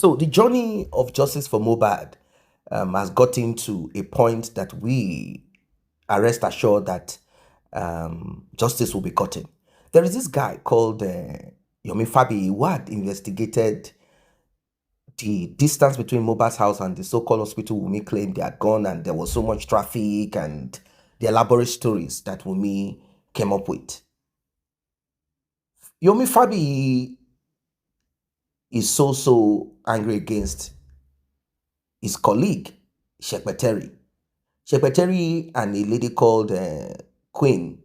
So the journey of justice for Mohbad has gotten to a point that we are rest assured that justice will be gotten. There is this guy called Yomi Fabiyi who had investigated the distance between Mohbad's house and the so-called hospital Wumi claimed they had gone, and there was so much traffic and the elaborate stories that Wumi came up with. Yomi Fabiyi is so angry against his colleague, SH0CK. SH0CK and a lady called Queen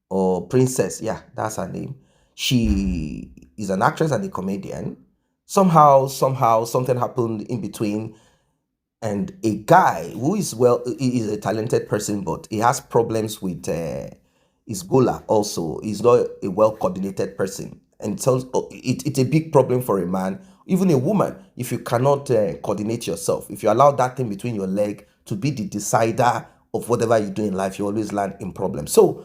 or Princess, yeah, that's her name. She is an actress and a comedian. Somehow, something happened in between, and a guy who is is a talented person, but he has problems with his gola also. He's not a well-coordinated person. And it's a big problem for a man, even a woman, if you cannot coordinate yourself. If you allow that thing between your leg to be the decider of whatever you do in life, you always land in problems. So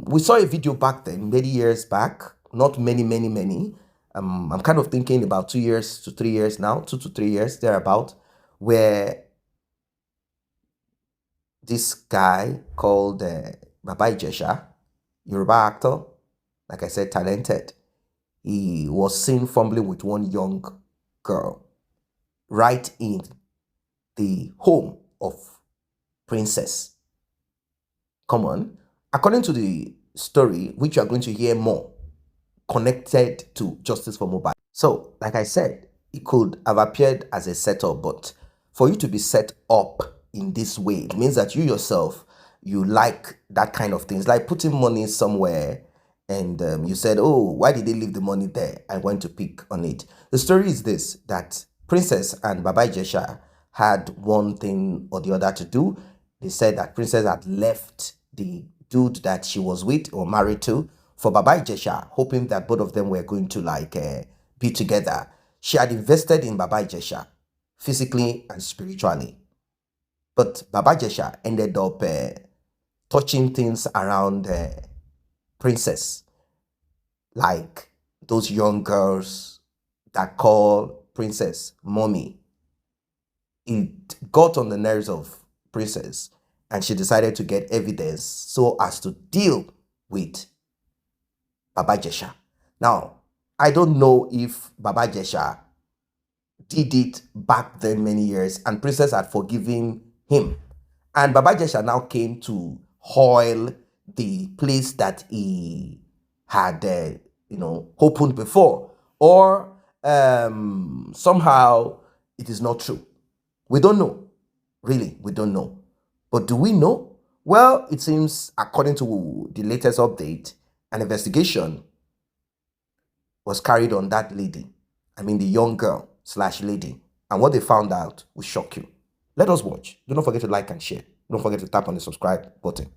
we saw a video back then, many years back, not many. I'm kind of thinking about 2 years to 3 years now, 2 to 3 years, thereabout, where this guy called Ijesha, Yoruba actor, like I said, talented, he was seen fumbling with one young girl right in the home of Princess. Come on. According to the story, which you are going to hear more, connected to Justice for Mohbad. So, like I said, it could have appeared as a setup, but for you to be set up in this way, it means that you yourself, you like that kind of things, like putting money somewhere and you said, oh, why did they leave the money there? I went to pick on it. The story is this, that Princess and Baba Ijesha had one thing or the other to do. They said that Princess had left the dude that she was with or married to for Baba Ijesha, hoping that both of them were going to be together. She had invested in Baba Ijesha physically and spiritually. But Baba Ijesha ended up touching things around Princess, like those young girls that call Princess mommy. It got on the nerves of Princess, and she decided to get evidence so as to deal with Baba Ijesha. Now, I don't know if Baba Ijesha did it back then many years and Princess had forgiven him. And Baba Ijesha now came to hoil the place that he had, opened before. Or somehow it is not true. We don't know. Really, we don't know. But do we know? Well, it seems, according to the latest update, an investigation was carried on that lady. I mean, the young girl / lady. And what they found out will shock you. Let us watch. Do not forget to like and share. Don't forget to tap on the subscribe button.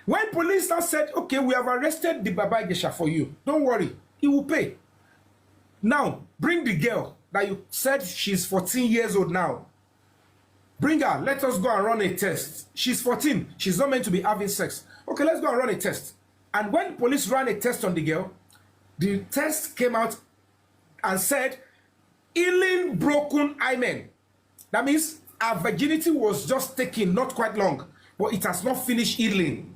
When police now said, okay, we have arrested the Baba Ijesha for you. Don't worry, he will pay. Now, bring the girl that you said she's 14 years old now. Bring her. Let us go and run a test. She's 14. She's not meant to be having sex. Okay, let's go and run a test. And when police ran a test on the girl, the test came out and said, healing broken hymen. That means her virginity was just taken not quite long, but it has not finished healing.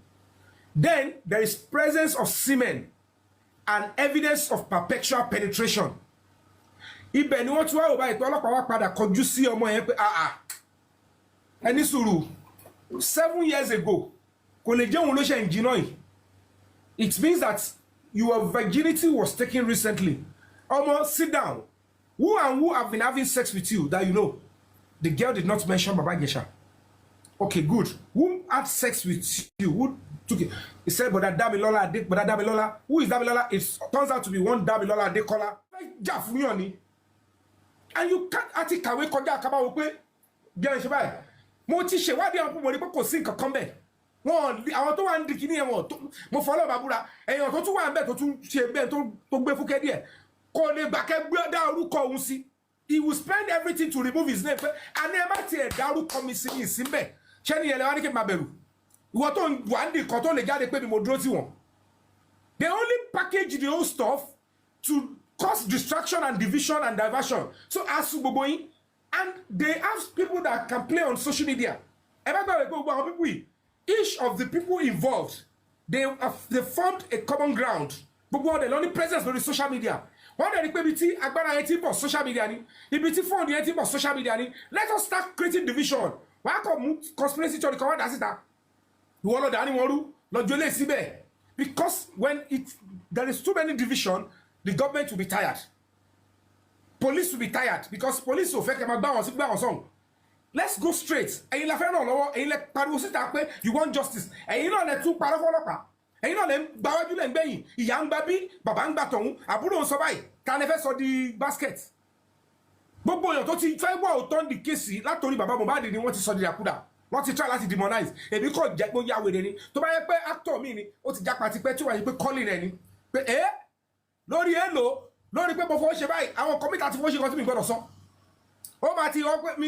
Then there is presence of semen and evidence of perpetual penetration. Ibẹ̀ ni wọ́n tún wá wò báyìí pé ọlọ́pàá wá padà kọjú sí ọmọ yẹn pé ẹni sùúrù 7 years ago kò lè jẹ́ òun ló ṣe ń jiná yìí. It means that your virginity was taken recently. Omo, sit down. Who and who have been having sex with you that you know? The girl did not mention Baba Ijesha. Okay, good. Who had sex with you? Who took it? He said, but that Damilola, but that Damilola. Who is Damilola? It turns out to be one Damilola Adekola. And you can't actually kawe koja kaba ope. Girl, she buy. Mo ti ṣe wádìí àwọn mo rí pé kò sí nǹkan kan bẹ́ẹ̀. Wọ́n àwọn tó wà ń di kíní ẹ̀ wọ́n mo follow babura. Èèyàn tó tún wà ń bẹ́ẹ̀ tó tún ṣe bẹ́ẹ̀ tó gbé fúkẹ́ díẹ̀. Kò lè gbà kẹ́ gbé dá orúkọ òun sí. He will spend everything to remove his name. And ẹ má tiẹ̀ dá orúkọ mi sí ní ìsínbẹ̀. Ṣé ni ẹlẹ́wà ní kí n máa bẹ̀rù? Ìwọ tó wà ń di kan tó lè jáde pé mi mo dúró tì wọ́n. They only package the whole stuff to cause distraction and division and diversion. So as Boboing, and they have people that can play on social media. Each of the people involved, they formed a common ground. But the only presence on the social media. One day, agbára social media ni. Ibi tí phone yẹn ti social media ni. Let us start creating division. Why come conspiracy theory come out as it? You want to dani woru lọ́jọ́ lé síbẹ̀. Because when there is too many division, the government will be tired. Police will be tired because police will fake them gbá wọn song. Let's go straight. Ẹ̀yin la fẹ́ ràn lọ́wọ́, ẹ̀yin lẹ pariwo síta pé you want justice. Ẹ̀yin náà lẹ tún parọ́ fọ́lọ́pàá. Ẹ̀yin náà lẹ gbáwájú lẹ gbẹ̀yìn. Ìyá ń gbà bí, bàbá ń gbà tọ̀hún, àbúrò ń sọ báyìí. Ta lẹ fẹ́ sọ di basket. Gbogbo èèyàn tó ti fẹ́ wọ́ òótọ́ ní kéèsì látòrí bàbá Mohbad ni wọ́n ti sọ di àkúdà. Wọ́n ti try láti demonize. Èmi kò jẹ́ pé ó yá wèrè ni. Tó bá yẹ pé actor mi ni, ó ti jápa tipẹ́ tí wọ́n yẹ pé calling rẹ̀ ni. Pé lórí èlò, lórí pé mo fọwọ́ ṣe báyìí, àwọn kọ́mítà ti fọwọ́ ṣe kan tí mi gbọ́dọ̀ sọ. Oh, but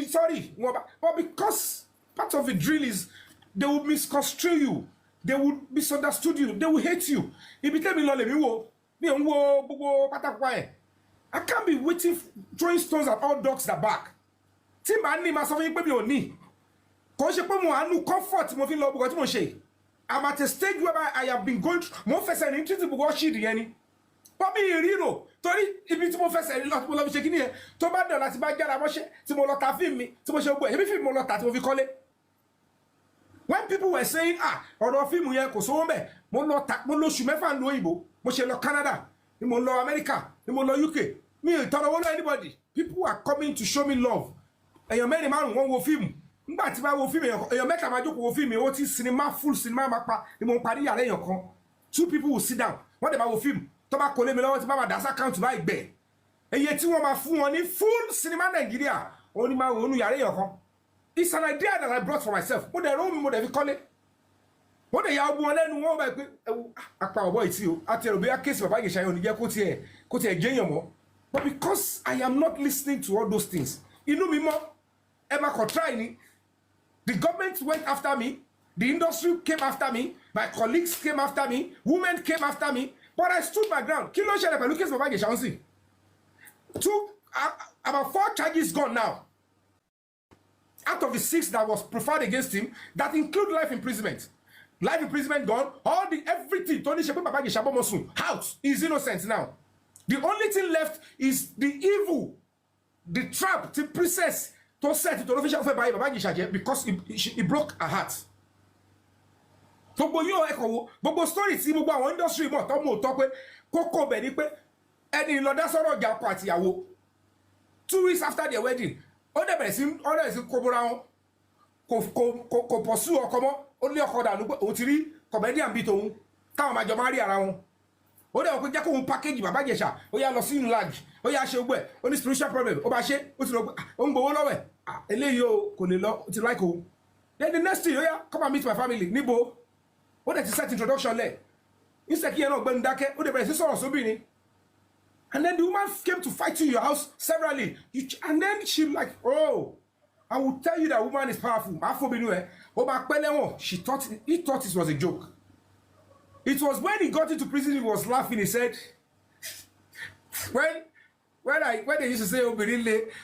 sorry, but because part of the drill is they will misconstrue you, they will misunderstood you, they will hate you. If you tell me I can't be waiting, throwing stones at all dogs that bark. Tim and me myself, you baby on me. Cause you put more comfort, moving low because mo say. I'm at a stage where I have been going more first and interested to go shit any. But me hero. Torí ibi tí mo fẹ́ ṣe lọ mo lọ fi ṣe kíni yẹn tó bá dọ̀la tí bá jára mọ́ṣẹ́ tí mo lọ ta fíìmù mi tí mo ṣe gbọ́ ẹbí fíìmù mo lọ ta tí mo fi kọ́lé. When people were saying ọ̀rọ̀ fíìmù yẹn kò sówó mẹ́ mo lọ oṣù mẹ́fà ní òyìnbó mo ṣe lọ Canada ni mo lọ America ni mo lọ UK mi ò tọrọ owó lọ anybody. People are coming to show me love. Èèyàn mẹ́rin márùn wọ́n wo fíìmù nígbà tí bá wo fíìmù èèyàn mẹ́ta máa jókòó wo fíìmù owó tí sinimá full sinimá máa pa ni mo parí yàrá èèyàn kan. Two people will sit down wọ́n dẹ̀ máa wo fíìmù. Tó bá kò lé mi lọ́wọ́ tí bá máa dá account bá ìgbẹ́ eye tí wọ́n máa fún wọn ní full cinema Nigeria ó ní máa wò ó yàrá èèyàn kan. It's an idea that I brought for myself mo dẹ̀ rọ́ mi mo dẹ̀ fi kọ́lé mo dẹ̀ ya ogun wọn lẹ́nu wọn bá pé apá ọ̀bọ̀ ìtì o àti ẹ̀rọ bóyá kéèsì bàbá Ìjẹ̀ṣà yẹn ò ní jẹ́ kó tiẹ̀ jẹ́yàn mọ́. But because I am not listening to all those things inú mi mọ́ ẹ máa kọ̀ try ni. The government went after me, the industry came after me, my colleagues came after me, women came after me. But I stood my ground. Kí ló ṣẹlẹ̀ pẹ̀lú case bàbá Ìjẹ̀ṣà ń sìn? About 4 charges gone now. Out of the 6 that was preferred against him, that include life imprisonment. Life imprisonment gone. Everything. Tó ní ṣe pé bàbá Ìjẹ̀ṣà bọ́mọ sùn. Out. He's innocent now. The only thing left is the evil, the trap, the princess to set to official fẹ́ báyìí bàbá Ìjẹ̀ṣà jẹ́ because he broke her heart. Gbogbo yóò ẹ̀kọ́ wo gbogbo story tí gbogbo àwọn industry mọ̀ tọ́ mọ̀ tọ́ pé kókó bẹ̀ ni pé ẹni lọ́dá sọ̀rọ̀ ọjà ọkọ àtìyàwó 2 weeks after their wedding ó dẹ̀ bẹ̀rẹ̀ sí kóbóra wọn kò pọ̀ sí ọkọ mọ́ ó lé ọkọ dànù pé òun ti rí comedian bíi tòun táwọn máa jọ máa rí ara wọn ó dẹ̀ wọ́n pé jẹ́ kóun package bàbá Ìjẹ̀ṣà ó yá lọ sí inú lag ó yá ṣe gbẹ̀ ó ní spiritual problem ó bá ṣe ó ti lọ pé ó ń gbowó lọ́wọ́ ẹ̀ eléyìí o kò lè lọ ó ti like o then the next thing ó yá come and meet my family níbo. What did you set introduction there? Instead, you know, Bendake, what the so and then the woman came to fight you in your house severally. And then she like, oh, I will tell you that woman is powerful. He thought it was a joke. It was when he got into prison, he was laughing. He said, when they used to say, oh,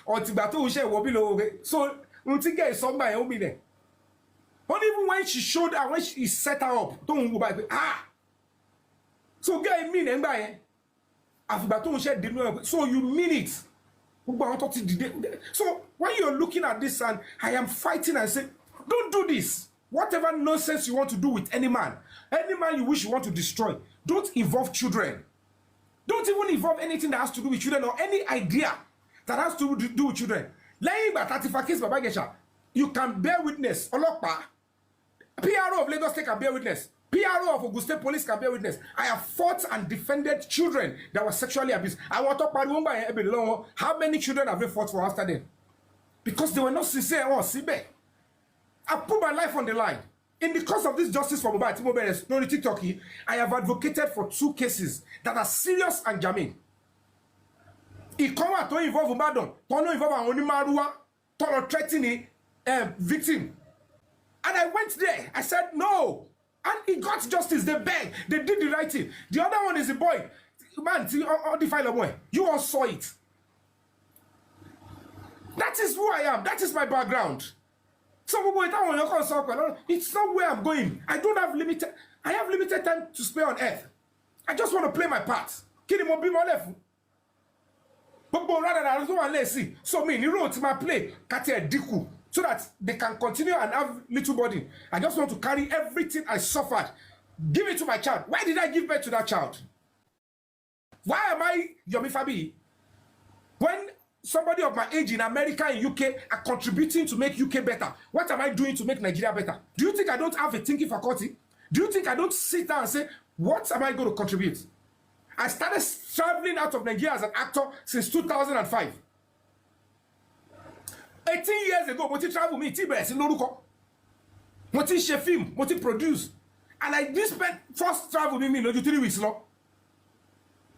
or Tibato, so, somebody, but even when she showed her, when she set her up, don't go back. So guy mean and buy. So you mean it. So when you're looking at this and I am fighting and say, don't do this. Whatever nonsense you want to do with any man you wish you want to destroy, don't involve children. Don't even involve anything that has to do with children or any idea that has to do with children. Laying by 35 case Baba Ijesha, you can bear witness. Olokpa, PRO of Lagos State can bear witness. PRO of Ogun State Police can bear witness. I have fought and defended children that were sexually abused. I want to talk how many children have they fought for after them? Because they were not sincere or sibe. I put my life on the line. In the course of this justice for Mohbad, no TikTok, I have advocated for 2 cases that are serious and germane. It come to involve Umadon, to involve Onimarua, to threatening victim. And I went there. I said no. And he got justice. They begged. They did the right thing. The other one is the boy. man defile you all saw it. That is who I am. That is my background. Some people it's not where I'm going. I have limited time to spend on earth. I just want to play my part. Kini mo bi mo lefu. But rather than do one see. So me, you wrote my play, Katia Diku, so that they can continue and have little body. I just want to carry everything I suffered. Give it to my child. Why did I give birth to that child? Why am I Yomi Fabiyi? When somebody of my age in America and UK are contributing to make UK better, what am I doing to make Nigeria better? Do you think I don't have a thinking faculty? Do you think I don't sit down and say, what am I going to contribute? I started traveling out of Nigeria as an actor since 2005. 18 years ago, I travel me, Tibes in Loruko. I share film, I produce. And I did spend first travel with me 3 weeks long.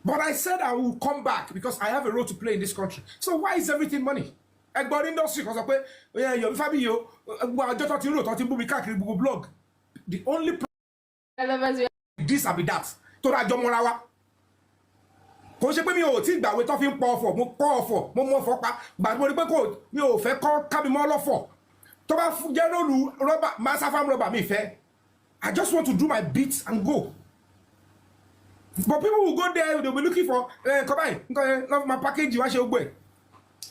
But I said I will come back because I have a role to play in this country. So why is everything money? I got industry because you're Fabiyi, blog. The only this will be that. To that Jomorawa. Kò ṣe pé mi ò tí gbàwé tó fi ń pọ̀ ọ̀fọ̀ mo pọ̀ ọ̀fọ̀ mo mọ̀ fọ́pa gbà mo rí pé kò mi ò fẹ́ kọ́ ká mi mọ́ lọ́fọ̀ tó bá jẹ́ lóru rọ́bà master farm rọ́bà mi fẹ́. I just want to do my bits and go. But people will go there, they'll be looking for come on, my package wá ṣe ogbe.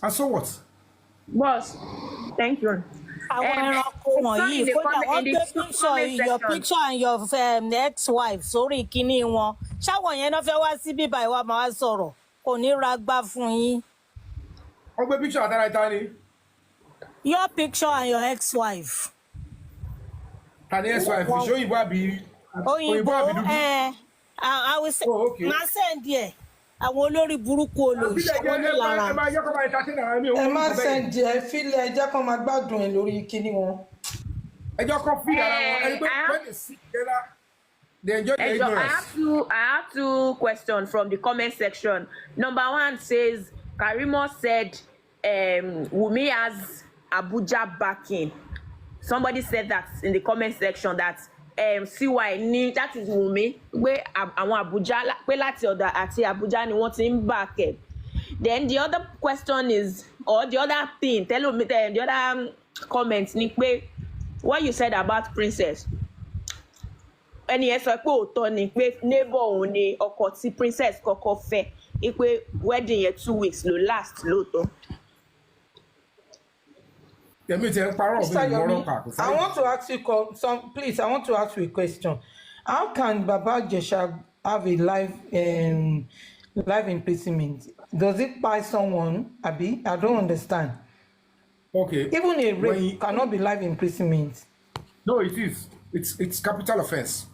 And so what? Boss, thank you. Your picture and your ex-wife sorry kíní wọn ṣáwọn yẹn náà fẹ́ wá sí bíbá ìwà máa sọ̀rọ̀ kò ní ra gbá fún yín. Wọ́n gbé picture àtàrà ìta ni. Your picture and your ex-wife. And the ex-wife ṣé òyìnbó àbí òyìnbó I will say máa send there. Àwọn olórí burúkú olóòṣì wọn ní lára. Ẹ má send ẹ fílẹ̀ ẹ jẹ́ kó máa gbádùn ẹ lórí kíní wọn. Ẹ jẹ́ kó fi ara wọn ẹni pé when they sit together they enjoy the ignorance. I have two questions from the comment section. Number one says Karimo said Wumi has Abuja backing. Somebody said that in the comment section that CY ni that is Wumi pé àwọn Abuja pé láti ọ̀dọ̀ àti Abuja ni wọ́n ti ń back ẹ̀. Then the other question is or the other thing tell me the other comment ni pé what you said about Princess. Ẹni ẹ sọ pé òótọ́ ni pé neighbor òun ni ọkọ tí Princess kọ́kọ́ fẹ́ pé wedding yẹn 2 weeks ló last lóòótọ́. Mr. Yomi, I want to ask you please, I want to ask you a question. How can Baba Ijesha have a life imprisonment? Does it buy someone, Abi? I don't understand. Okay. Even a rape cannot be life imprisonment. No, it is. It's capital offense.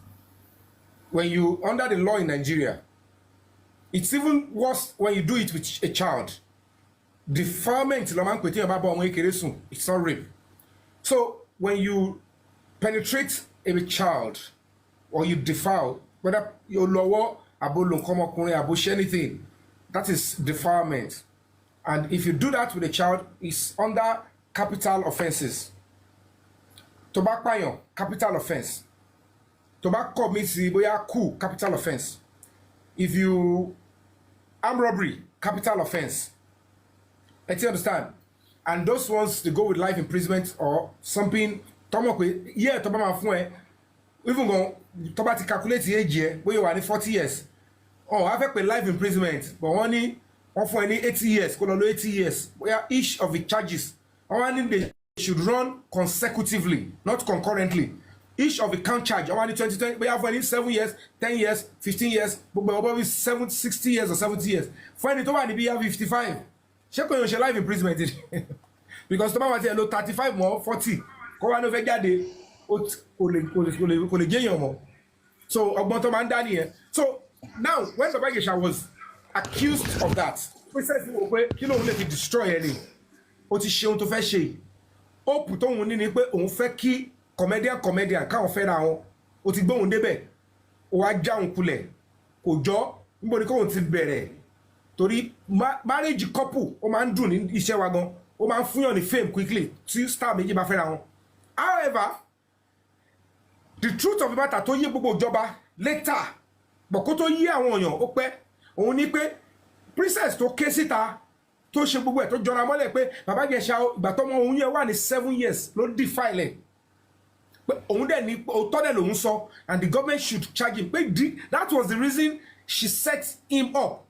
When you under the law in Nigeria, it's even worse when you do it with a child. Defilement, it's not rape. So when you penetrate a child or you defile, whether you lower anything, that is defilement. And if you do that with a child, it's under capital offenses. Tobacco, capital offense. Tobacco means coup, capital offense. If you armed robbery, capital offense. I understand. And those ones they go with life imprisonment or something. Yeah, even go to calculate the age here, where you are 40 years. Oh, I have a life imprisonment, but only for any 80 years, 80 years, where each of the charges, they should run consecutively, not concurrently. Each of the count charge, 2020, we have only 7 years, 10 years, 15 years, but probably 60 years or 70 years. For any time, we have 55. Check on your life imprisonment because the man say 35 more 40. Go on over there, so so now when Baba Ijesha was accused of that, we said you know let it destroy any. Ó ti ṣe ohun tó fẹ́ ṣe. Ó put on ní ni pé òun fẹ́ kí comedian káwọn fẹ́ ra wọn. Ó ti gbé òun débẹ̀. Ó wá já òun kulẹ̀. Kò jọ níbo ni kò òun ti bẹ̀rẹ̀. Torí marriage couple ó máa ń dùn ní iṣẹ́ wa gan ó máa ń fún yàn ní fame quickly tí star méjì bá fẹ́ra wọn. However, the truth of the matter tó yé gbogbo ìjọba later but kó tó yé àwọn èèyàn ó pẹ́ òun ní pé princess tó ké síta tó ṣe gbogbo ẹ̀ tó jọra mọ́lẹ̀ pé bàbá Ìjẹ̀ṣà ìgbà tọ́mọ òun yẹn wà ní 7 years ló defile ẹ̀ pé òun dẹ̀ ní òótọ́ dẹ̀ lòun sọ and the government should charge him pé that was the reason she set him up.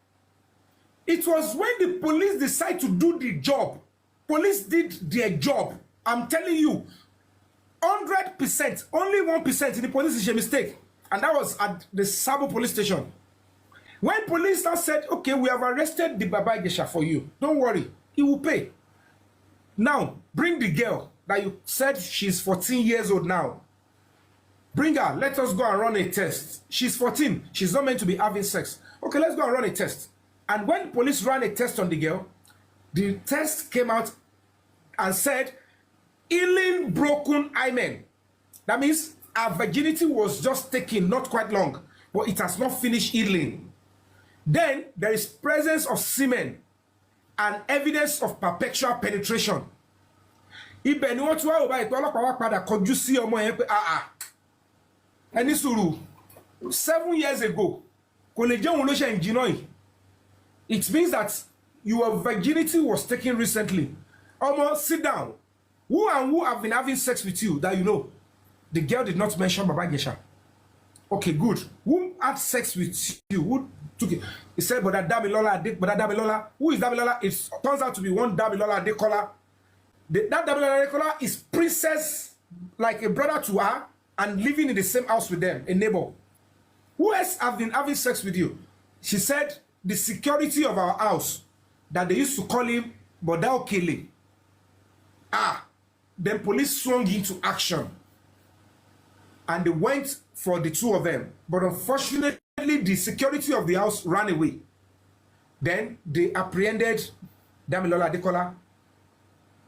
It was when the police decided to do the job. Police did their job. I'm telling you, 100%, only 1% in the police is a mistake. And that was at the Sabo police station. When police now said, okay, we have arrested the Baba Ijesha for you. Don't worry, he will pay. Now, bring the girl that you said she's 14 years old now. Bring her, let us go and run a test. She's 14, she's not meant to be having sex. Okay, let's go and run a test. And when police ran a test on the girl, the test came out and said, healing broken hymen. That means her virginity was just taken, not quite long, but it has not finished healing. Then there is presence of semen and evidence of perpetual penetration. Ibẹ̀ ni wọ́n tún wá òbá ìpè ọlọ́pàá wá padà kọjú sí ọmọ yẹn pé ẹni sùúrù 7 years ago kò lè jẹ́ òun ló ṣe ń jiná yìí. It means that your virginity was taken recently. Almost sit down. Who and who have been having sex with you that you know? The girl did not mention Baba Ijesha. Okay, good. Who had sex with you? Who took it? He said, but that Damilola. Who is Damilola? It turns out to be one Damilola Adekola. That Damilola Adekola is princess, like a brother to her, and living in the same house with them, a neighbor. Who else have been having sex with you? She said, the security of our house, that they used to call him Bodao Kele. Then police swung into action. And they went for the two of them. But unfortunately, the security of the house ran away. Then they apprehended Damilola Adekola.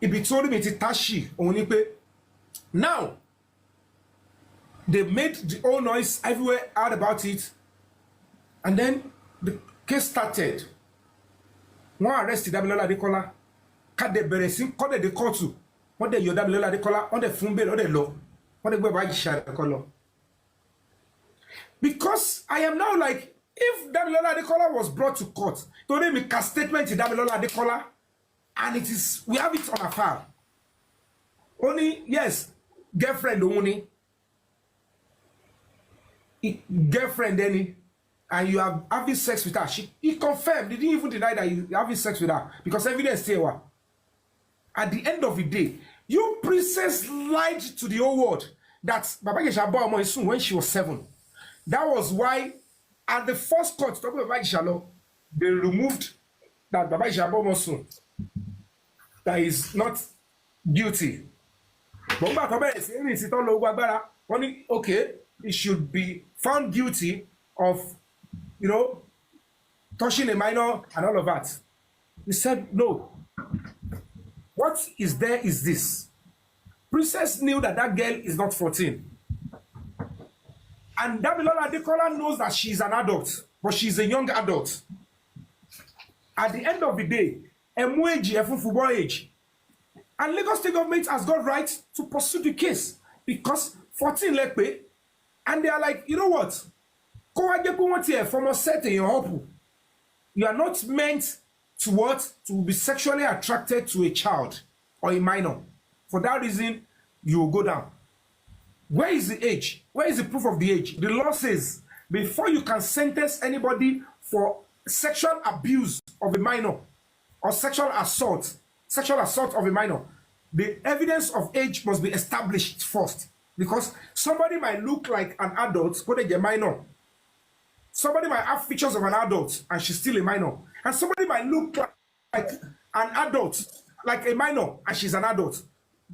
Ibi told me to Tashi Onipe. Now, they made the whole noise everywhere out about it. And then the case started. One arrested Damilola Adekola. Kade Beresin, Kode de Kotu. What they Damilola Adekola, on the Fumbe, on the law. What they go by Adekola. Because I am now like, if Damilola Adekola was brought to court, today make a statement to Damilola Adekola, and it is, we have it on a file. Only, yes, girlfriend only. Girlfriend any. And you are having sex with her. He confirmed, he didn't even deny that you having sex with her because evidence say what. At the end of the day, you princess lied to the whole world that Baba Ijesha bought her soon when she was 7. That was why at the first court, talking about Baba Ijesha law, they removed that Baba Ijesha bought her soon. That is not guilty. But okay, he should be found guilty of, you know, touching a minor and all of that. He said, no. What is there is this. Princess knew that that girl is not 14. And Damilola Adekola knows that she's an adult, but she's a young adult. At the end of the day, football age. And Lagos State government has got right to pursue the case because 14 lekpe, and they are like, you know what? You are not meant to what? To be sexually attracted to a child or a minor. For that reason, you will go down. Where is the age? Where is the proof of the age? The law says before you can sentence anybody for sexual abuse of a minor or sexual assault of a minor, the evidence of age must be established first. Because somebody might look like an adult, but they're a minor. Somebody might have features of an adult and she's still a minor. And somebody might look like an adult, like a minor, and she's an adult.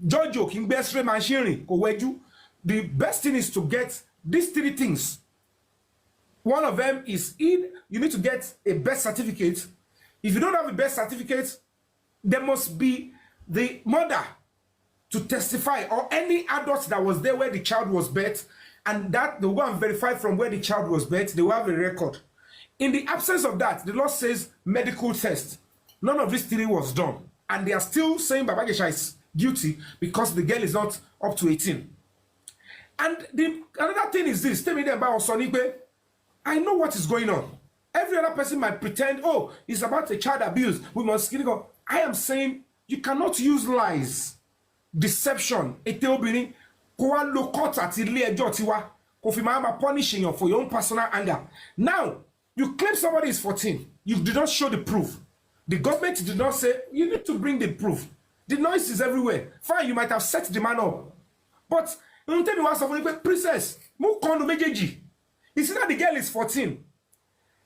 Jojo, King Besre, Manshiri, Koweju. The best thing is to get these 3 things. One of them is you need to get a birth certificate. If you don't have a birth certificate, there must be the mother to testify or any adult that was there where the child was birthed, and that they will go and verify from where the child was birthed. They will have a record. In the absence of that, the law says medical test. None of these 3 was done. And they are still saying Baba Ijesha is guilty because the girl is not up to 18. And another thing is this. Tell me about Osonipe. I know what is going on. Every other person might pretend, oh, it's about a child abuse. We must go. I am saying you cannot use lies, deception, punishing you for your own personal anger. Now, you claim somebody is 14. You did not show the proof. The government did not say, you need to bring the proof. The noise is everywhere. Fine, you might have set the man up. But, princess, you see that the girl is 14.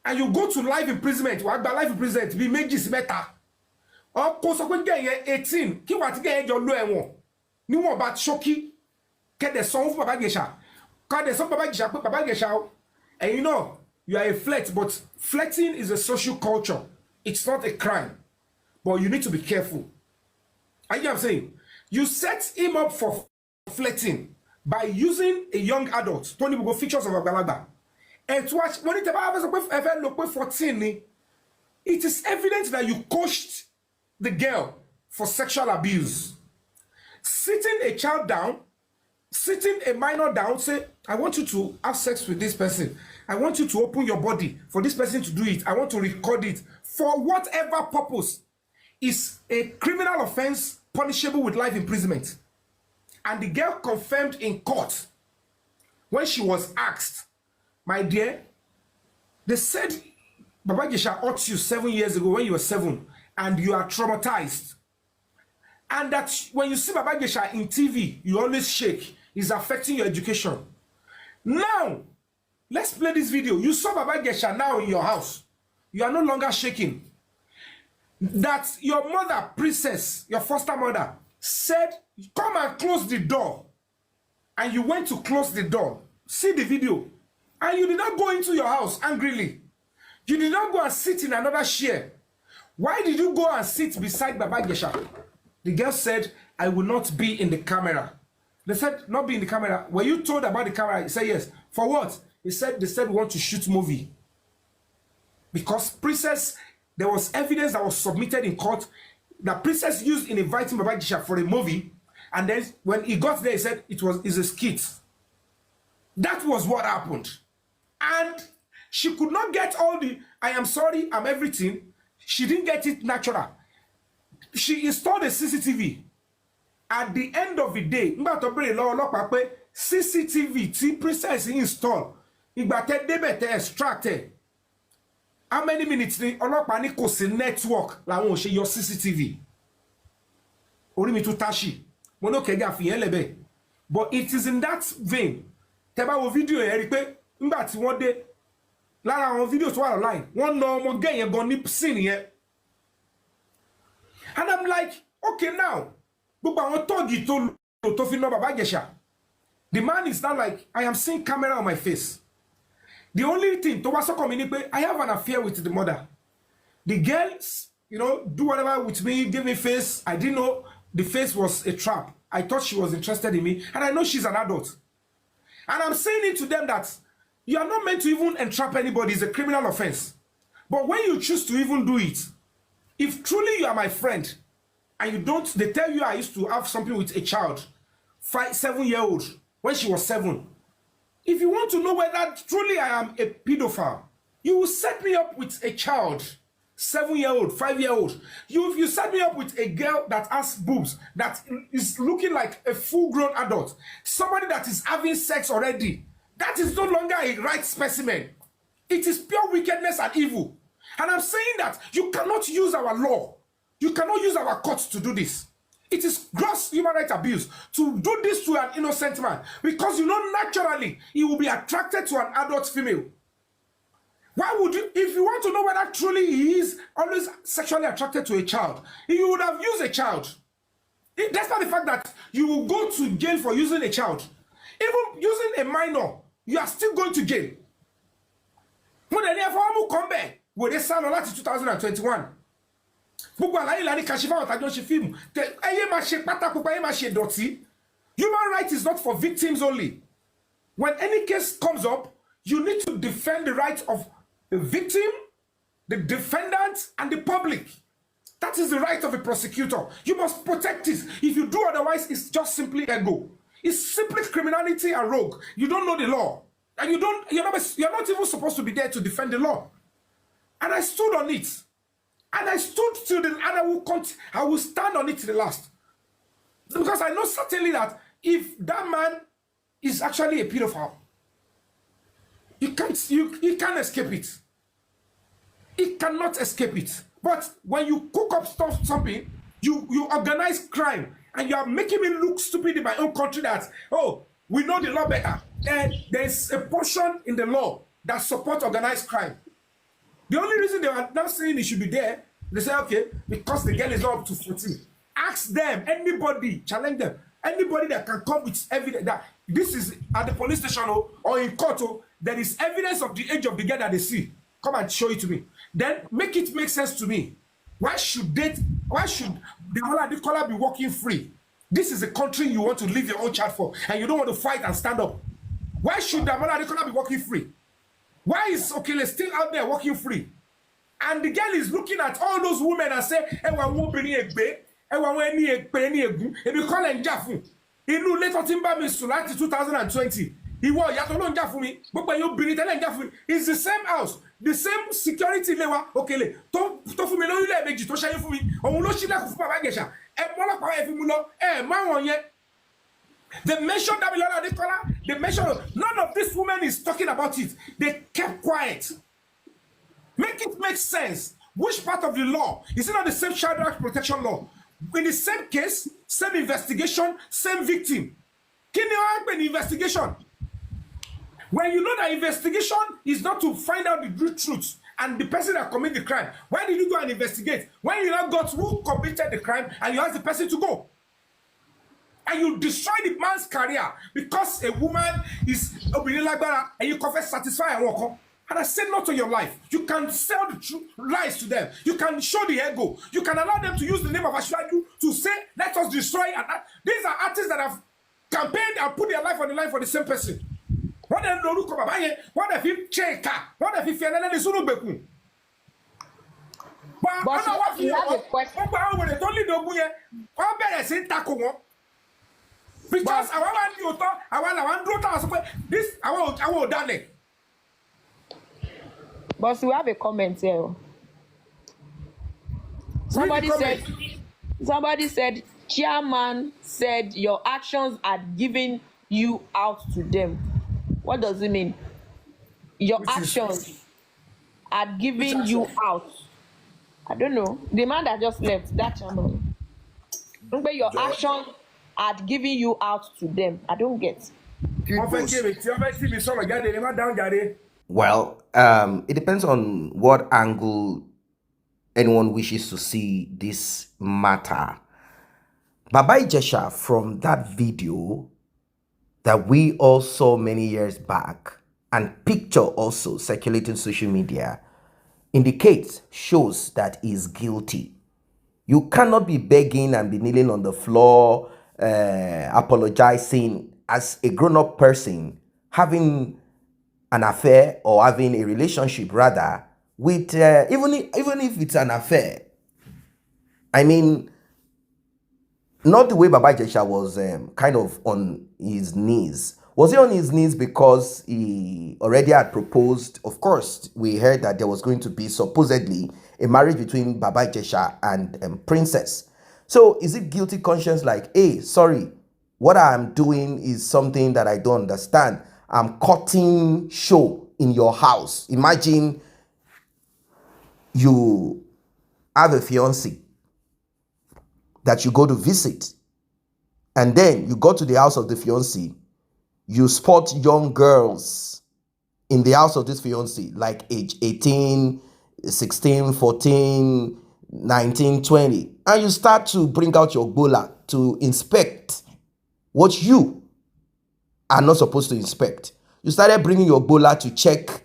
And you go to life imprisonment. What about life imprisonment? Be majis better. Or, because when you 18, you want to get your low. You want about shocky. Get the song for Baba Ijesha. Get the song for Baba Ijesha. And you know, you are a flirt, but flirting is a social culture. It's not a crime. But you need to be careful. And you know what I'm saying? You set him up for flirting by using a young adult. Don't even go features of Agalagba. And to watch, when it ever look 14, it is evident that you coached the girl for sexual abuse. Sitting a child down, sitting a minor down, say, I want you to have sex with this person. I want you to open your body for this person to do it. I want to record it. For whatever purpose is a criminal offense punishable with life imprisonment. And the girl confirmed in court when she was asked, my dear, they said Baba Ijesha hurt you 7 years ago when you were 7 and you are traumatized. And that when you see Baba Ijesha in TV, you always shake. It's affecting your education. Now, let's play this video. You saw Baba Ijesha now in your house. You are no longer shaking. That your mother, princess, your foster mother, said, come and close the door. And you went to close the door. See the video. And you did not go into your house angrily. You did not go and sit in another chair. Why did you go and sit beside Baba Ijesha? The girl said, I will not be in the camera. They said, not be in the camera. Were you told about the camera? He said, yes. For what? He said, they said we want to shoot movie. Because princess, there was evidence that was submitted in court that princess used in inviting Baba Ijesha for a movie. And then when he got there, he said it's a skit. That was what happened. And she could not get all the, I am sorry, I'm everything. She didn't get it natural. She installed a CCTV. At the end of the day, CCTV, T princess installed. Extracted. How many minutes ni ọlọ́pàá ní kò sí network làwọn ò ṣe yọ CCTV? Orí mi tún tashi. Mo no kege àfihàn lẹ́bẹ̀. But it is in that vein. Tẹ́ bá wo video yẹn rí pé nígbà tí wọ́n dé lára àwọn videos tó wà online, wọ́n na ọmọ gay yẹn gan ní scene yẹn. And I'm like, okay now, gbogbo àwọn tọ́ọ̀gì tó fi na Baba Ijesha. The man is not like, I am seeing camera on my face. The only thing, I have an affair with the mother. The girls, do whatever with me, give me face. I didn't know the face was a trap. I thought she was interested in me. And I know she's an adult. And I'm saying it to them that you are not meant to even entrap anybody. It's a criminal offense. But when you choose to even do it, if truly you are my friend, and you don't, they tell you I used to have something with a child, 7-year-old, when she was 7. If you want to know whether truly I am a pedophile, you will set me up with a child, 7-year-old, 5-year-old. You set me up with a girl that has boobs, that is looking like a full-grown adult, somebody that is having sex already. That is no longer a right specimen. It is pure wickedness and evil. And I'm saying that you cannot use our law. You cannot use our courts to do this. It is gross human rights abuse to do this to an innocent man, because naturally he will be attracted to an adult female. Why would you, if you want to know whether truly he is always sexually attracted to a child, you would have used a child. Despite the fact that you will go to jail for using a child, even using a minor, you are still going to jail. When they come back, will they sign on that 2021? Human rights is not for victims only. When any case comes up, you need to defend the rights of the victim, the defendant, and the public. That is the right of a prosecutor. You must protect it. If you do otherwise, it's just simply ego. It's simply criminality and rogue. You don't know the law. And you're not even supposed to be there to defend the law. And I stood on it. And I stood till the, and I will stand on it to the last. Because I know certainly that if that man is actually a pedophile, you can't escape it. He cannot escape it. But when you cook up something, you organize crime, and you are making me look stupid in my own country that, oh, we know the law better. And there's a portion in the law that supports organized crime. The only reason they are now saying it should be there, they say, okay, because the girl is not up to 14. Ask them, anybody, challenge them, anybody that can come with evidence that this is at the police station or in court, there is evidence of the age of the girl that they see. Come and show it to me. Then make it make sense to me. Why should the Adekola be walking free? This is a country you want to leave your own child for, and you don't want to fight and stand up. Why should the Adekola be walking free? Why is Okele still out there walking free? And the girl is looking at all those women and say, "Ewa wo bini egbe, ewa wo eni egbe ni egun, ebi call enja fun. Inu leto timba mi sun láti 2020. Iwo ìyá tó ló ń jà fún mi, gbogbo ẹ̀yin obìnrin tẹ́lẹ̀ ń jà fún mi. It's the same house, the same security lewa. Okele tó fún mi lórí ilé méjì tó ṣẹ́yìn fún mi. Òun ló ṣílẹ̀kùn fún Baba Ijesha. Ẹ mọ́lọ́pàá ẹ fi mú lọ. Ẹ má wọ̀n yẹn. They mentioned Damilola Adekola. They mentioned none of these women is talking about it. They kept quiet. Make it make sense. Which part of the law? Is it not the same child rights protection law? In the same case, same investigation, same victim. Can you help an investigation? When you know that investigation is not to find out the truth and the person that committed the crime, why did you go and investigate? When you now got who committed the crime and you ask the person to go? And you destroy the man's career because a woman is and you confess satisfy and walk up. And I said no to your life. You can sell the truth, lies to them. You can show the ego. You can allow them to use the name of Ashwaju to say, let us destroy. And these are artists that have campaigned and put their life on the line for the same person. What if you What if you check? What if you feel that it's Bekun? But you have a question. Because I want this, I want done it. But we have a comment here. Somebody said, chairman said your actions are giving you out to them. What does it mean? Your actions are giving you out. I don't know. The man that just left, that chairman. But your actions are giving you out to them. I don't get. Well, it depends on what angle anyone wishes to see this matter. Baba Ijesha, from that video that we all saw many years back, and picture also circulating social media, shows that he's guilty. You cannot be begging and be kneeling on the floor, apologizing as a grown-up person, having an affair or having a relationship rather with even if it's an affair. I mean, not the way Baba Ijesha was kind of on his knees. Was he on his knees because he already had proposed? Of course, we heard that there was going to be supposedly a marriage between Baba Ijesha and Princess. So is it guilty conscience like, hey, sorry, what I'm doing is something that I don't understand. I'm cutting show in your house. Imagine you have a fiancé that you go to visit, and then you go to the house of the fiancé, you spot young girls in the house of this fiancé, like age 18, 16, 14, 19, 20, and you start to bring out your bola to inspect what you are not supposed to inspect. You started bringing your bola to check.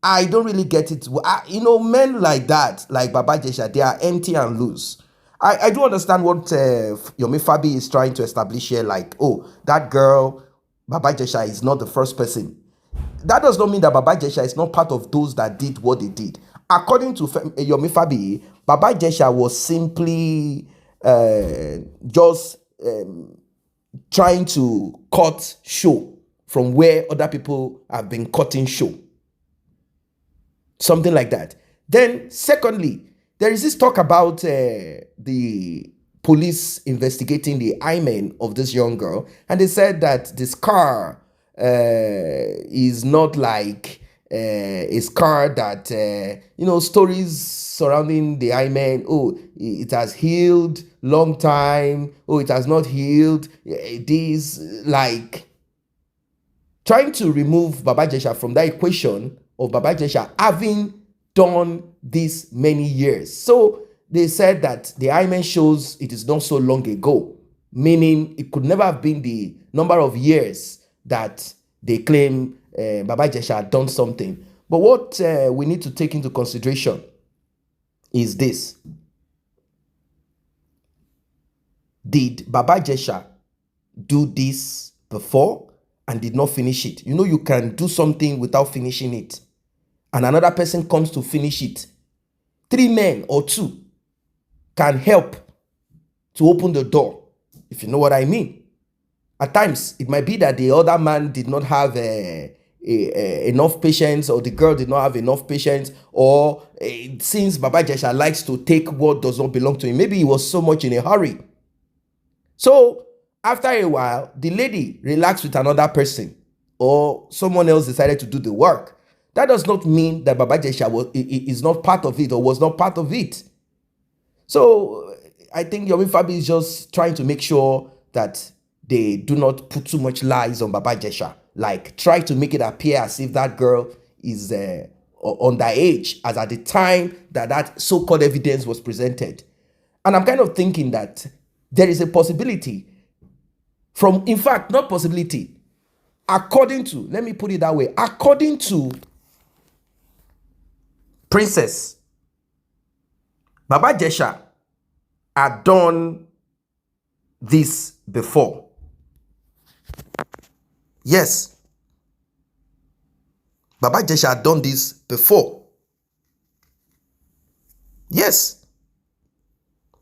I don't really get it. Men like that, like Baba Ijesha, they are empty and loose. I do understand what Yomi Fabiyi is trying to establish here, like, oh, that girl, Baba Ijesha, is not the first person. That does not mean that Baba Ijesha is not part of those that did what they did. According to Yomi Fabiyi, Baba Ijesha was simply just trying to cut show from where other people have been cutting show. Something like that. Then, secondly, there is this talk about the police investigating the hymen of this young girl, and they said that the scar is not like a scar that stories surrounding the hymen. Oh, it has healed long time. Oh, it has not healed. This like trying to remove Baba Ijesha from that equation of Baba Ijesha having done this many years. So they said that the hymen shows it is not so long ago, meaning it could never have been the number of years that they claim Baba Ijesha had done something. But what we need to take into consideration is this. Did Baba Ijesha do this before and did not finish it? You know, you can do something without finishing it, and another person comes to finish it. 3 men or 2 can help to open the door, if you know what I mean. At times, it might be that the other man did not have enough patience, or the girl did not have enough patience, or since Baba Ijesha likes to take what does not belong to him, maybe he was so much in a hurry. So, after a while, the lady relaxed with another person, or someone else decided to do the work. That does not mean that Baba Ijesha is not part of it or was not part of it. So, I think Yomi Fabiyi is just trying to make sure that they do not put too much lies on Baba Ijesha. Like, try to make it appear as if that girl is underage, as at the time that so-called evidence was presented. And I'm kind of thinking that there is a possibility in fact, not possibility, according to, let me put it that way, according to Princess, Baba Ijesha had done this before. Yes. Baba Ijesha had done this before. Yes.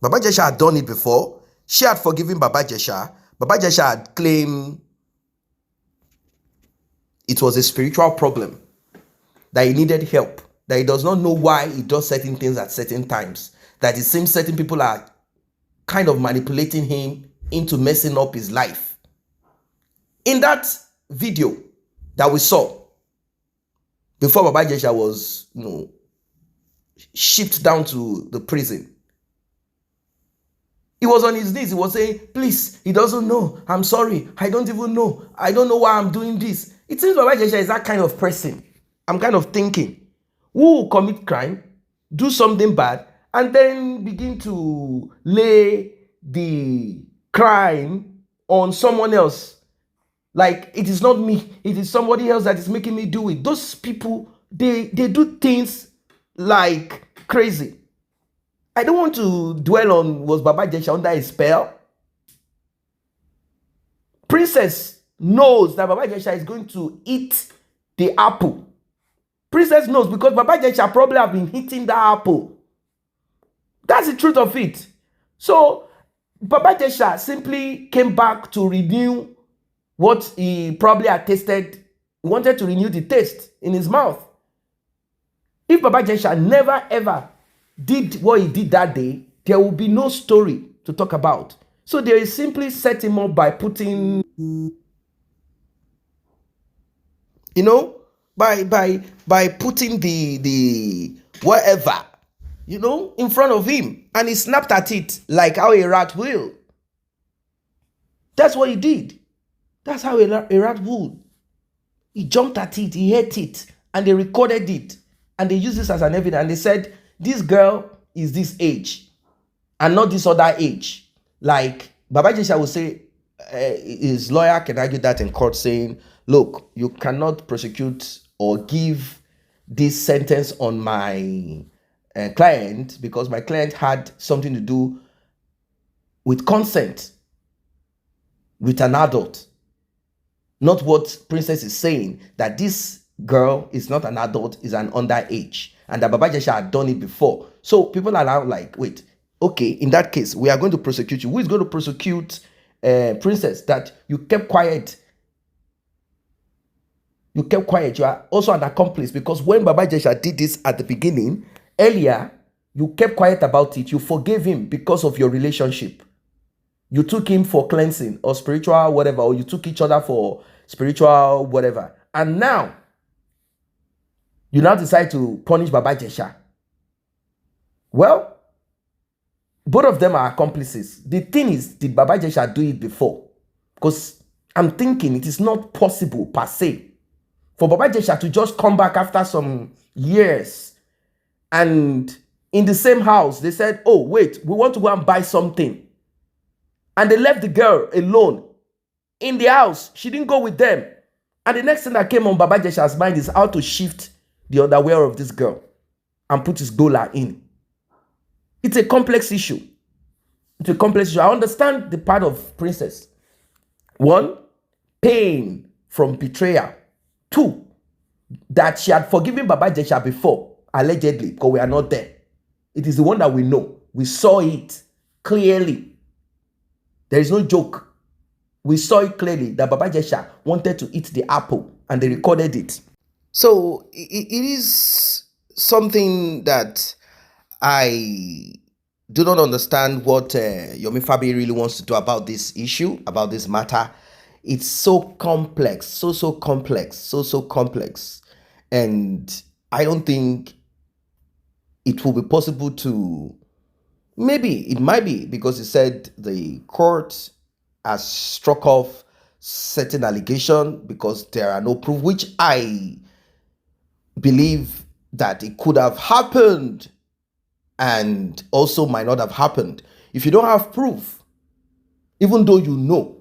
Baba Ijesha had done it before. She had forgiven Baba Ijesha. Baba Ijesha had claimed it was a spiritual problem, that he needed help, that he does not know why he does certain things at certain times, that it seems certain people are kind of manipulating him into messing up his life. In that video that we saw before Baba Ijesha was shipped down to the prison, he was on his knees. He was saying, please, he doesn't know. I'm sorry. I don't even know. I don't know why I'm doing this. It seems Baba Ijesha is that kind of person. I'm kind of thinking, who will commit crime, do something bad, and then begin to lay the crime on someone else. Like, it is not me. It is somebody else that is making me do it. Those people, they do things like crazy. I don't want to dwell on, was Baba Ijesha under a spell? Princess knows that Baba Ijesha is going to eat the apple. Princess knows because Baba Ijesha probably have been eating the apple. That's the truth of it. So, Baba Ijesha simply came back to renew what he probably had tasted. He wanted to renew the taste in his mouth. If Baba Ijesha never ever did what he did that day, there will be no story to talk about. So they simply set him up by putting, by putting the whatever, in front of him, and he snapped at it like how a rat will. That's what he did. That's how a rat would. He jumped at it, he ate it, and they recorded it, and they used this as an evidence, and they said, this girl is this age and not this other age. Like Baba Ijesha will say, his lawyer can argue that in court, saying, look, you cannot prosecute or give this sentence on my client because my client had something to do with consent with an adult. Not what Princess is saying, that this girl is not an adult, is an underage. And that Baba Ijesha had done it before. So people are now like, wait, okay, in that case, we are going to prosecute you. Who is going to prosecute Princess? That you kept quiet. You kept quiet. You are also an accomplice, because when Baba Ijesha did this at the beginning, Earlier, you kept quiet about it. You forgave him because of your relationship. You took him for cleansing or spiritual whatever, or you took each other for spiritual whatever. And now, you now decide to punish Baba Ijesha. Well, both of them are accomplices. The thing is, did Baba Ijesha do it before? Because I'm thinking it is not possible per se for Baba Ijesha to just come back after some years and in the same house, they said, oh, wait, we want to go and buy something. And they left the girl alone in the house. She didn't go with them. And the next thing that came on Baba Ijesha's mind is how to shift the underwear of this girl and put his dollar in. It's a complex issue. It's a complex issue. I understand the part of Princess. One, pain from betrayal. Two, that she had forgiven Baba Ijesha before, allegedly, because we are not there. It is the one that we know. We saw it clearly. There is no joke. We saw it clearly that Baba Ijesha wanted to eat the apple and they recorded it. So it is something that I do not understand what Yomi Fabiyi really wants to do about this issue, about this matter. It's so complex, so complex. And I don't think it will be possible to, maybe it might be, because he said the court has struck off certain allegation because there are no proof, which I believe that it could have happened and also might not have happened. If you don't have proof, even though you know,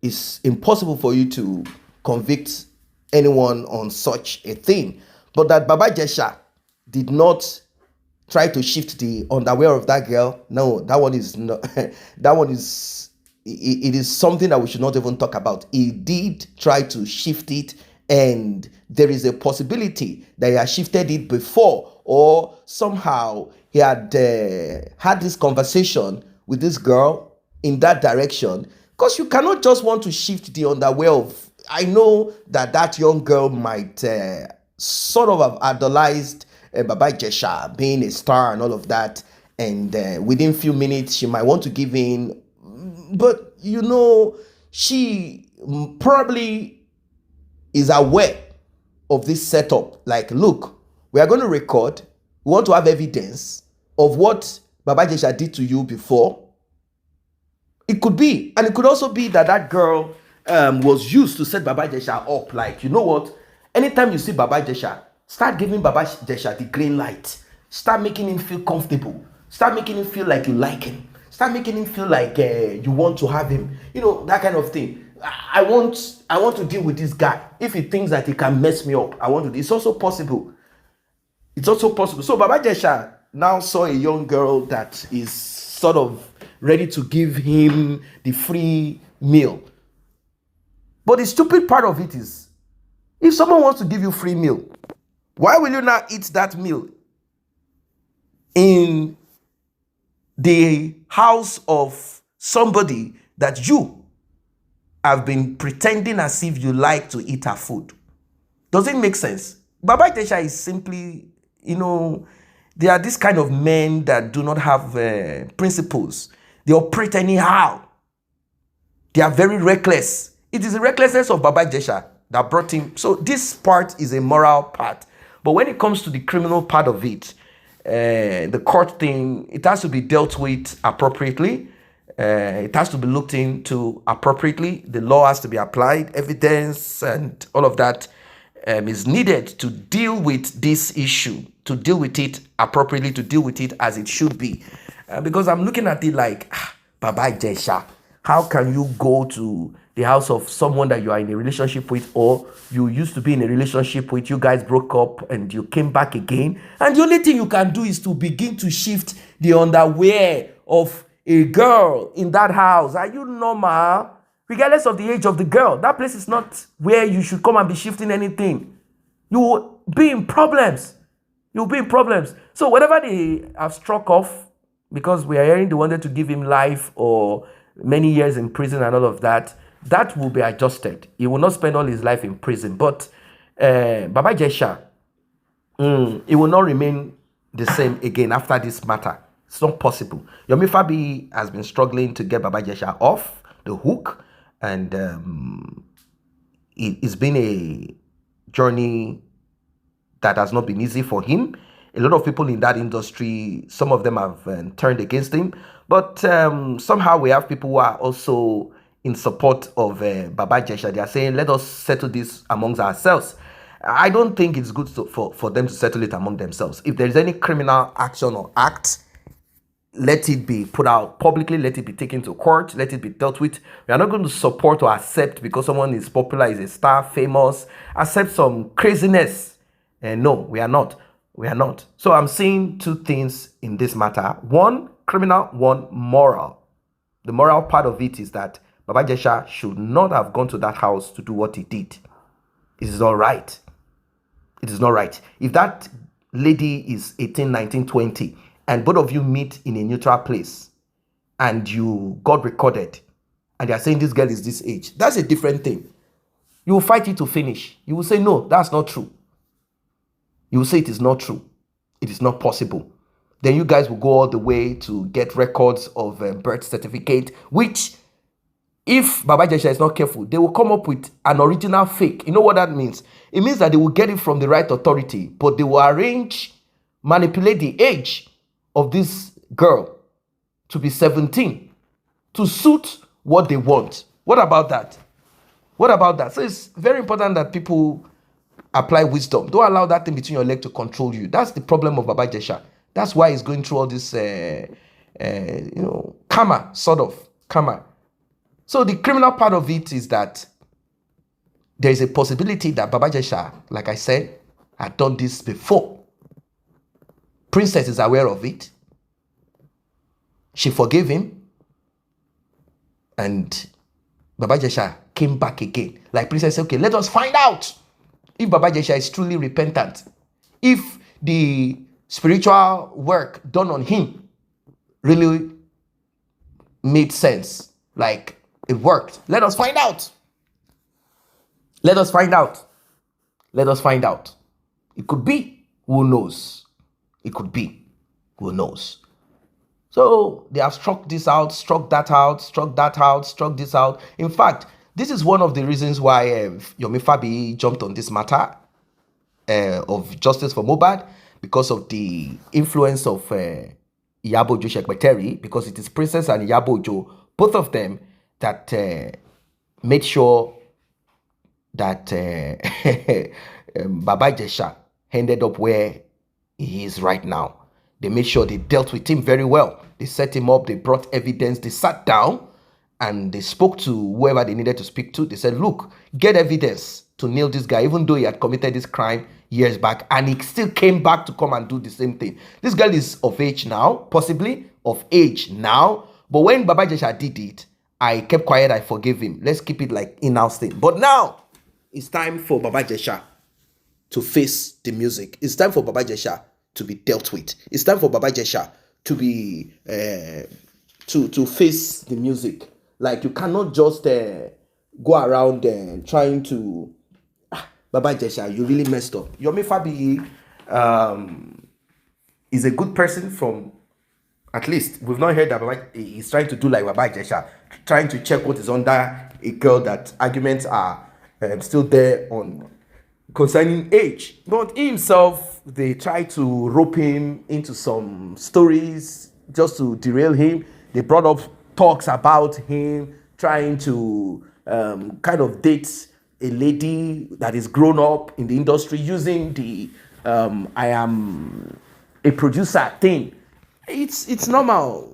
it's impossible for you to convict anyone on such a thing. But that Baba Ijesha did not try to shift the underwear of that girl, no, that one is not, that one is, it is something that we should not even talk about. He did try to shift it, and there is a possibility that he had shifted it before, or somehow he had had this conversation with this girl in that direction, because you cannot just want to shift the underwear of, I know that that young girl might sort of have idolized Baba Ijesha being a star and all of that, and within few minutes she might want to give in, but you know, she probably is aware of this setup. Like, look, we are going to record, we want to have evidence of what Baba Ijesha did to you before. It could be, and it could also be that that girl was used to set Baba Ijesha up. Like, you know what, anytime you see Baba Ijesha, start giving Baba Ijesha the green light. Start making him feel comfortable. Start making him feel like you like him. Start making him feel like you want to have him. You know, that kind of thing. I want to deal with this guy. If he thinks that he can mess me up, I want to. It's also possible. It's also possible. So Baba Ijesha now saw a young girl that is sort of ready to give him the free meal. But the stupid part of it is, if someone wants to give you free meal, why will you not eat that meal in the house of somebody that you have been pretending as if you like to eat her food? Does it make sense? Baba Ijesha is simply, you know, they are this kind of men that do not have principles. They operate anyhow. They are very reckless. It is the recklessness of Baba Ijesha that brought him. So this part is a moral part. But when it comes to the criminal part of it, the court thing, it has to be dealt with appropriately. It has to be looked into appropriately. The law has to be applied. Evidence and all of that is needed to deal with this issue, to deal with it appropriately, to deal with it as it should be. Because I'm looking at it like, Baba Ijesha, how can you go to the house of someone that you are in a relationship with, or you used to be in a relationship with, you guys broke up and you came back again, and the only thing you can do is to begin to shift the underwear of a girl in that house? Are you normal? Regardless of the age of the girl, that place is not where you should come and be shifting anything. You will be in problems. You'll be in problems. So whatever they have struck off, because we are hearing they wanted to give him life or many years in prison and all of that, that will be adjusted. He will not spend all his life in prison. But Baba Ijesha, he will not remain the same again after this matter. It's not possible. Yomi Fabiyi has been struggling to get Baba Ijesha off the hook, and it's been a journey that has not been easy for him. A lot of people in that industry, some of them have turned against him, but somehow we have people who are also in support of Baba Ijesha. They are saying, let us settle this amongst ourselves. I don't think it's good for them to settle it among themselves. If there is any criminal action or act, let it be put out publicly, let it be taken to court, let it be dealt with. We are not going to support or accept because someone is popular, is a star, famous, accept some craziness. No, we are not. We are not. So I'm seeing two things in this matter. One, criminal, one, moral. The moral part of it is that Baba Ijesha should not have gone to that house to do what he did. It is not right. It is not right. If that lady is 18, 19, 20, and both of you meet in a neutral place and you got recorded and they are saying this girl is this age, that's a different thing. You will fight it to finish. You will say, no, that's not true. You will say it is not true. It is not possible. Then you guys will go all the way to get records of birth certificate, which if Baba Ijesha is not careful, they will come up with an original fake. You know what that means? It means that they will get it from the right authority, but they will manipulate the age of this girl to be 17 to suit what they want. What about that? What about that? So it's very important that people apply wisdom. Don't allow that thing between your leg to control you. That's the problem of Baba Ijesha. That's why he's going through all this, karma, sort of karma. So the criminal part of it is that there is a possibility that Baba Ijesha, like I said, had done this before. Princess is aware of it. She forgave him. And Baba Ijesha came back again. Like Princess said, okay, let us find out if Baba Ijesha is truly repentant. If the spiritual work done on him really made sense. Like it worked. Let us find out. Let us find out. Let us find out. It could be. Who knows? It could be. Who knows? So they have struck this out, struck that out, struck that out, struck this out. In fact, this is one of the reasons why Yomi Fabiyi jumped on this matter of justice for Mohbad, because of the influence of Iyabo Joshekbeteri, because it is Princess and Iyabo Jo, both of them, that made sure that Baba Ijesha ended up where he is right now. They made sure they dealt with him very well. They set him up, they brought evidence, they sat down and they spoke to whoever they needed to speak to. They said, look, get evidence to nail this guy, even though he had committed this crime years back, and he still came back to come and do the same thing. This girl is of age now, possibly of age now, but when Baba Ijesha did it, I kept quiet, I forgave him. Let's keep it like in-house thing. But now, it's time for Baba Ijesha to face the music. It's time for Baba Ijesha to be dealt with. It's time for Baba Ijesha to be to face the music. Like, you cannot just go around trying to Baba Ijesha, you really messed up. Yomi Fabiyi is a good person from, at least we've not heard that Baba is trying to do like Baba Ijesha, trying to check what is under a girl, that arguments are still there on concerning age. But he himself, they try to rope him into some stories just to derail him. They brought up talks about him trying to kind of date a lady that is grown up in the industry using the I am a producer thing. It's normal.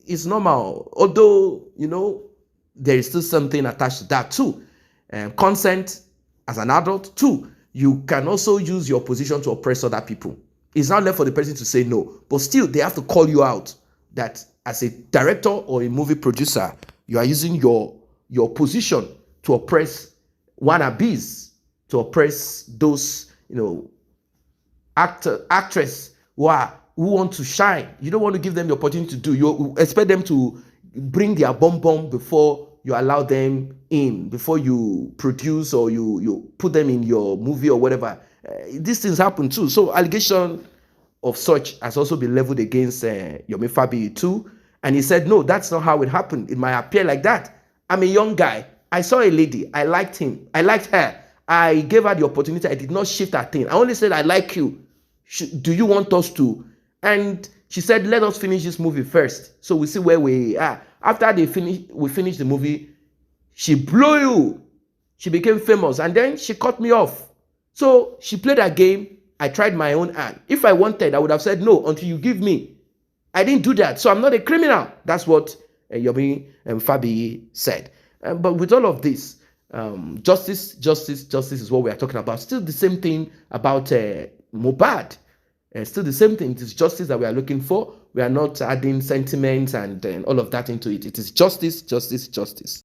It's normal. Although, there is still something attached to that too. Consent as an adult too. You can also use your position to oppress other people. It's not left for the person to say no, but still they have to call you out that as a director or a movie producer, you are using your position to oppress wannabes, to oppress those, actress who want to shine. You don't want to give them the opportunity to do. You expect them to bring their bomb before you allow them in, before you produce or you put them in your movie or whatever. These things happen too. So allegation of such has also been leveled against Yomi Fabiyi too. And he said, no, that's not how it happened. It might appear like that. I'm a young guy. I saw a lady. I liked him. I liked her. I gave her the opportunity. I did not shift her thing. I only said, I like you. Do you want us to? And she said, let us finish this movie first. So we see where we are. After we finished the movie, she blew you. She became famous. And then she cut me off. So she played her game. I tried my own hand. If I wanted, I would have said no until you give me. I didn't do that. So I'm not a criminal. That's what Yomi Fabiyi said. But with all of this, justice is what we are talking about. Still the same thing about Mohbad. Still the same thing. It is justice that we are looking for. We are not adding sentiments and all of that into it. It is justice, justice, justice.